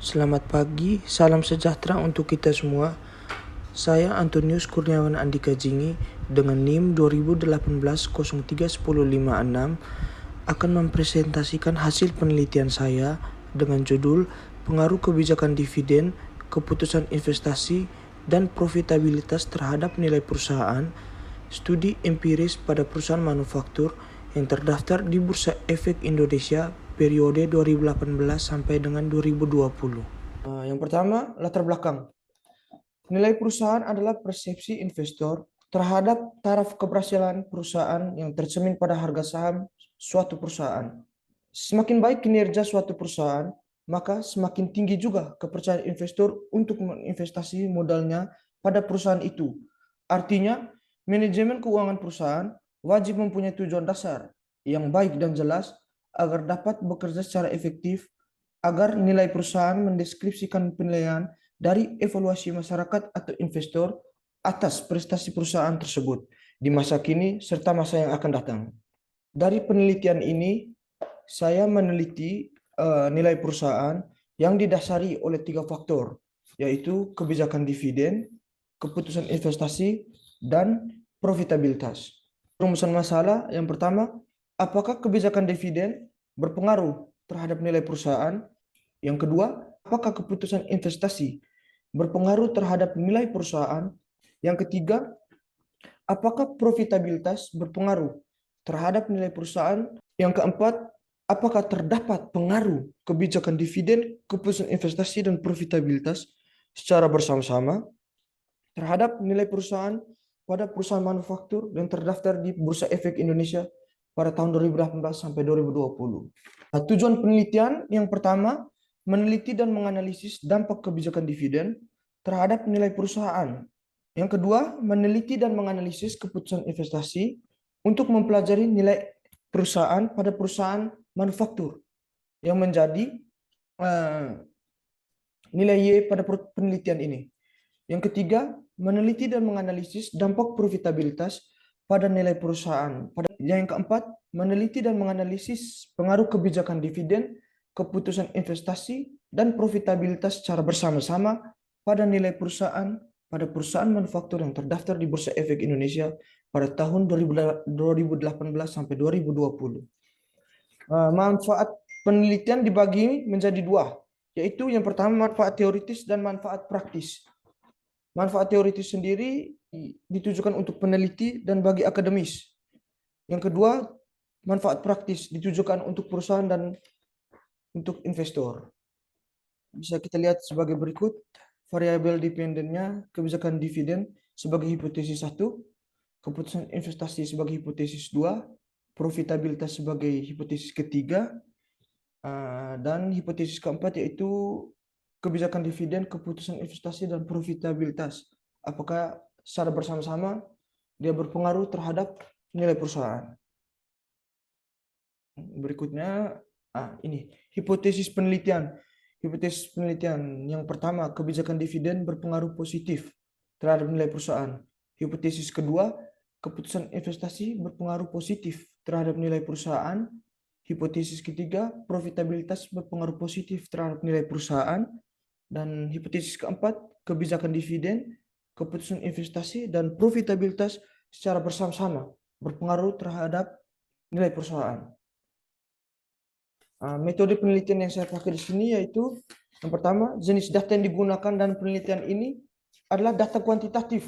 Selamat pagi, salam sejahtera untuk kita semua. Saya Antonius Kurniawan Andika Jingi dengan NIM 2018-03-1056 akan mempresentasikan hasil penelitian saya dengan judul Pengaruh Kebijakan Dividen, Keputusan Investasi, dan Profitabilitas terhadap nilai perusahaan, studi empiris pada perusahaan manufaktur yang terdaftar di Bursa Efek Indonesia periode 2018 sampai dengan 2020. Yang pertama, latar belakang. Nilai perusahaan adalah persepsi investor terhadap taraf keberhasilan perusahaan yang tercermin pada harga saham suatu perusahaan. Semakin baik kinerja suatu perusahaan, maka semakin tinggi juga kepercayaan investor untuk menginvestasi modalnya pada perusahaan itu. Artinya, manajemen keuangan perusahaan wajib mempunyai tujuan dasar yang baik dan jelas agar dapat bekerja secara efektif, agar nilai perusahaan mendeskripsikan penilaian dari evaluasi masyarakat atau investor atas prestasi perusahaan tersebut di masa kini serta masa yang akan datang. Dari penelitian ini, saya meneliti nilai perusahaan yang didasari oleh 3 faktor, yaitu kebijakan dividen, keputusan investasi, dan profitabilitas. Rumusan masalah yang pertama, apakah kebijakan dividen berpengaruh terhadap nilai perusahaan? Yang kedua, apakah keputusan investasi berpengaruh terhadap nilai perusahaan? Yang ketiga, apakah profitabilitas berpengaruh terhadap nilai perusahaan? Yang keempat, apakah terdapat pengaruh kebijakan dividen, keputusan investasi, dan profitabilitas secara bersama-sama terhadap nilai perusahaan pada perusahaan manufaktur yang terdaftar di Bursa Efek Indonesia pada tahun 2018 sampai 2020. Nah, tujuan penelitian yang pertama, meneliti dan menganalisis dampak kebijakan dividen terhadap nilai perusahaan. Yang kedua, meneliti dan menganalisis keputusan investasi untuk mempelajari nilai perusahaan pada perusahaan manufaktur yang menjadi nilai Y pada penelitian ini. Yang ketiga, meneliti dan menganalisis dampak profitabilitas pada nilai perusahaan. Yang keempat, meneliti dan menganalisis pengaruh kebijakan dividen, keputusan investasi, dan profitabilitas secara bersama-sama pada nilai perusahaan pada perusahaan manufaktur yang terdaftar di Bursa Efek Indonesia pada tahun 2018 sampai 2020. Manfaat penelitian dibagi menjadi dua, yaitu yang pertama manfaat teoritis dan manfaat praktis. Manfaat teoritis sendiri ditujukan untuk peneliti dan bagi akademis. Yang kedua, manfaat praktis ditujukan untuk perusahaan dan untuk investor. Bisa kita lihat sebagai berikut. Variabel dependennya kebijakan dividen sebagai hipotesis 1, keputusan investasi sebagai hipotesis 2, profitabilitas sebagai hipotesis ketiga, dan hipotesis keempat yaitu kebijakan dividen, keputusan investasi, dan profitabilitas. Apakah secara bersama-sama dia berpengaruh terhadap nilai perusahaan. Berikutnya, ini hipotesis penelitian. Hipotesis penelitian yang pertama, kebijakan dividen berpengaruh positif terhadap nilai perusahaan. Hipotesis kedua, keputusan investasi berpengaruh positif terhadap nilai perusahaan. Hipotesis ketiga, profitabilitas berpengaruh positif terhadap nilai perusahaan. Dan hipotesis keempat, kebijakan dividen, keputusan investasi, dan profitabilitas secara bersama-sama berpengaruh terhadap nilai perusahaan. Metode penelitian yang saya pakai di sini yaitu yang pertama, jenis data yang digunakan dan penelitian ini adalah data kuantitatif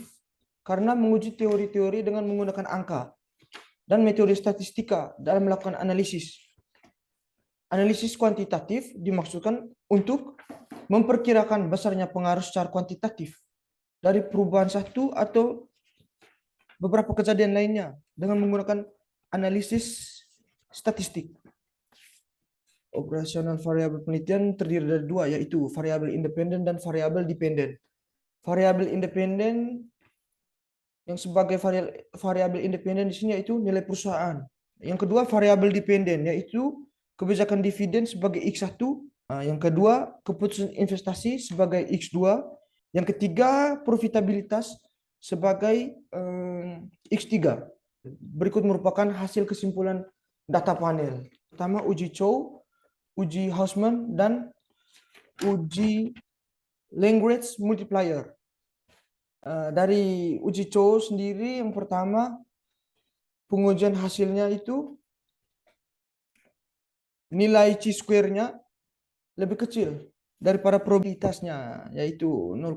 karena menguji teori-teori dengan menggunakan angka dan metode statistika dalam melakukan analisis. Analisis kuantitatif dimaksudkan untuk memperkirakan besarnya pengaruh secara kuantitatif dari perubahan satu atau beberapa kejadian lainnya dengan menggunakan analisis statistik. Operasional variabel penelitian terdiri dari dua, yaitu variabel independen dan variabel dependen. Variabel independen yang sebagai variabel independen di sini yaitu nilai perusahaan. Yang kedua variabel dependen yaitu kebijakan dividen sebagai X1. Yang kedua keputusan investasi sebagai X2. Yang ketiga profitabilitas sebagai X3. Berikut merupakan hasil kesimpulan data panel. Pertama uji Chow, uji Hausman, dan uji language multiplier. Dari uji Chow sendiri yang pertama, pengujian hasilnya itu nilai chi-square-nya lebih kecil daripada probabilitasnya, yaitu 0,00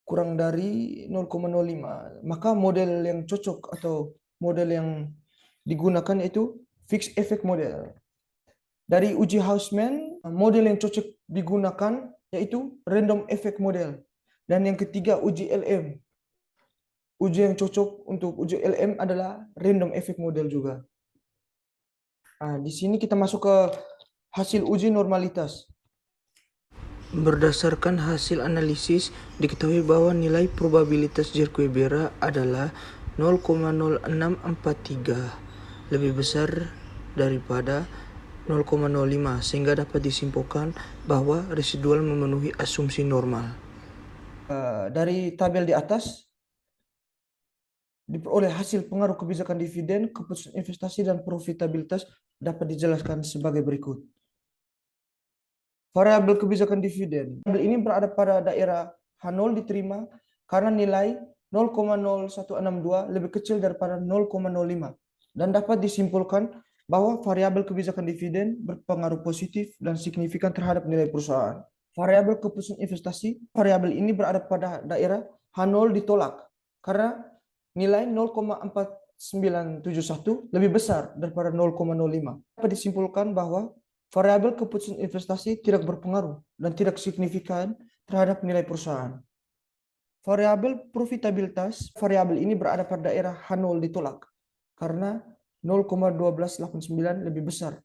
kurang dari 0,05. Maka model yang cocok atau model yang digunakan yaitu fixed effect model. Dari uji Hausman, model yang cocok digunakan yaitu random effect model. Dan yang ketiga, uji LM. Uji yang cocok untuk uji LM adalah random effect model juga. Di sini kita masuk ke hasil uji normalitas. Berdasarkan hasil analisis, diketahui bahwa nilai probabilitas Jerquebera adalah 0,0643, lebih besar daripada 0,05, sehingga dapat disimpulkan bahwa residual memenuhi asumsi normal. Dari tabel di atas, diperoleh hasil pengaruh kebijakan dividen, keputusan investasi, dan profitabilitas dapat dijelaskan sebagai berikut. Variabel kebijakan dividen. Variabel ini berada pada daerah H0 diterima karena nilai 0,0162 lebih kecil daripada 0,05 dan dapat disimpulkan bahwa variabel kebijakan dividen berpengaruh positif dan signifikan terhadap nilai perusahaan. Variabel keputusan investasi, variabel ini berada pada daerah H0 ditolak karena nilai 0,4971 lebih besar daripada 0,05. Dapat disimpulkan bahwa variabel keputusan investasi tidak berpengaruh dan tidak signifikan terhadap nilai perusahaan. Variabel profitabilitas, variabel ini berada pada daerah H0 ditolak karena 0,1289 lebih besar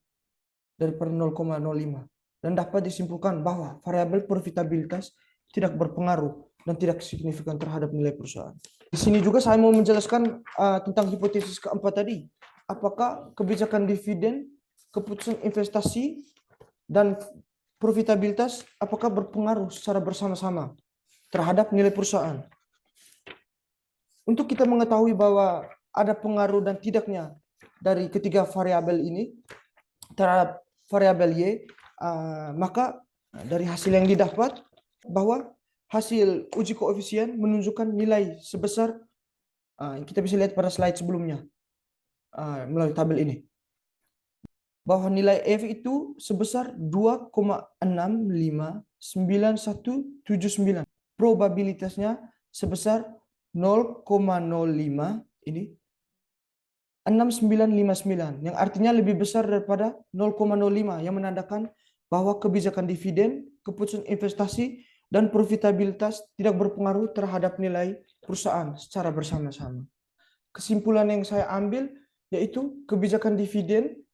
daripada 0,05 dan dapat disimpulkan bahwa variabel profitabilitas tidak berpengaruh dan tidak signifikan terhadap nilai perusahaan. Di sini juga saya mau menjelaskan tentang hipotesis keempat tadi. Apakah kebijakan dividen, keputusan investasi, dan profitabilitas apakah berpengaruh secara bersama-sama terhadap nilai perusahaan? Untuk kita mengetahui bahwa ada pengaruh dan tidaknya dari ketiga variabel ini terhadap variabel Y, maka dari hasil yang didapat bahwa hasil uji koefisien menunjukkan nilai sebesar, kita bisa lihat pada slide sebelumnya melalui tabel ini, bahwa nilai F itu sebesar 2,659179. Probabilitasnya sebesar 0,05 ini 6959, yang artinya lebih besar daripada 0,05, yang menandakan bahwa kebijakan dividen, keputusan investasi, dan profitabilitas tidak berpengaruh terhadap nilai perusahaan secara bersama-sama. Kesimpulan yang saya ambil yaitu kebijakan dividen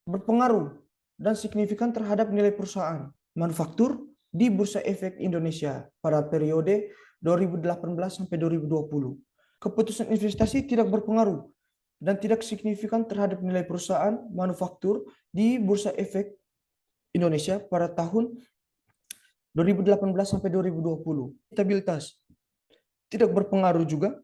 berpengaruh dan signifikan terhadap nilai perusahaan manufaktur di Bursa Efek Indonesia pada periode 2018 sampai 2020. Keputusan investasi tidak berpengaruh dan tidak signifikan terhadap nilai perusahaan manufaktur di Bursa Efek Indonesia pada tahun 2018 sampai 2020. Stabilitas tidak berpengaruh juga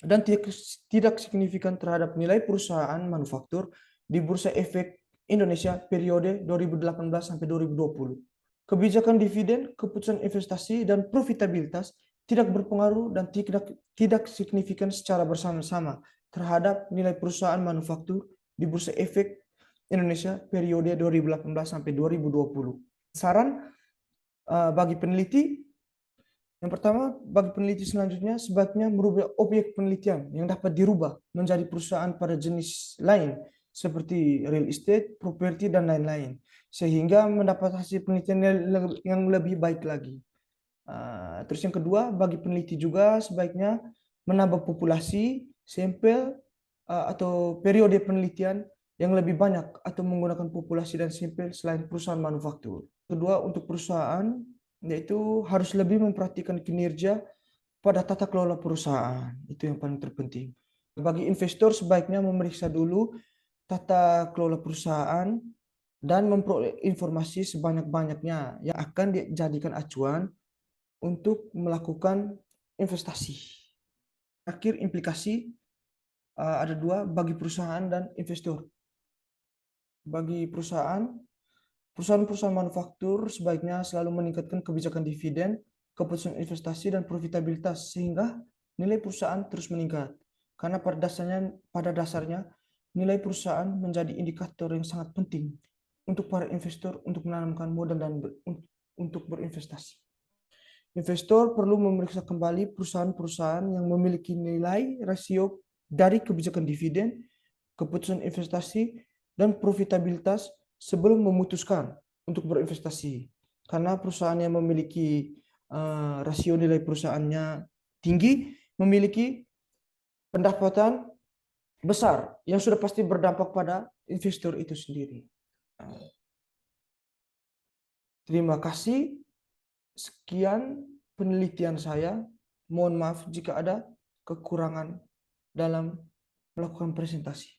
dan tidak signifikan terhadap nilai perusahaan manufaktur di Bursa Efek Indonesia periode 2018 sampai 2020. Kebijakan dividen, keputusan investasi, dan profitabilitas tidak berpengaruh dan tidak signifikan secara bersama-sama terhadap nilai perusahaan manufaktur di Bursa Efek Indonesia periode 2018 sampai 2020. Saran bagi peneliti, yang pertama, bagi peneliti selanjutnya sebaiknya merubah objek penelitian yang dapat dirubah menjadi perusahaan pada jenis lain seperti real estate, properti, dan lain-lain, sehingga mendapat hasil penelitian yang lebih baik lagi. Terus yang kedua, bagi peneliti juga sebaiknya menambah populasi, sampel, atau periode penelitian yang lebih banyak atau menggunakan populasi dan sampel selain perusahaan manufaktur. Kedua, untuk perusahaan yaitu harus lebih memperhatikan kinerja pada tata kelola perusahaan. Itu yang paling terpenting. Bagi investor sebaiknya memeriksa dulu tata kelola perusahaan dan memperoleh informasi sebanyak-banyaknya yang akan dijadikan acuan untuk melakukan investasi. Akhir implikasi ada dua bagi perusahaan dan investor. Bagi perusahaan, Perusahaan-perusahaan manufaktur sebaiknya selalu meningkatkan kebijakan dividen, keputusan investasi, dan profitabilitas sehingga nilai perusahaan terus meningkat. Karena pada dasarnya nilai perusahaan menjadi indikator yang sangat penting untuk para investor untuk menanamkan modal dan untuk berinvestasi. Investor perlu memeriksa kembali perusahaan-perusahaan yang memiliki nilai rasio dari kebijakan dividen, keputusan investasi, dan profitabilitas sebelum memutuskan untuk berinvestasi. Karena perusahaan yang memiliki rasio nilai perusahaannya tinggi, memiliki pendapatan besar yang sudah pasti berdampak pada investor itu sendiri. Terima kasih. Sekian penelitian saya. Mohon maaf jika ada kekurangan dalam melakukan presentasi.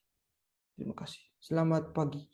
Terima kasih. Selamat pagi.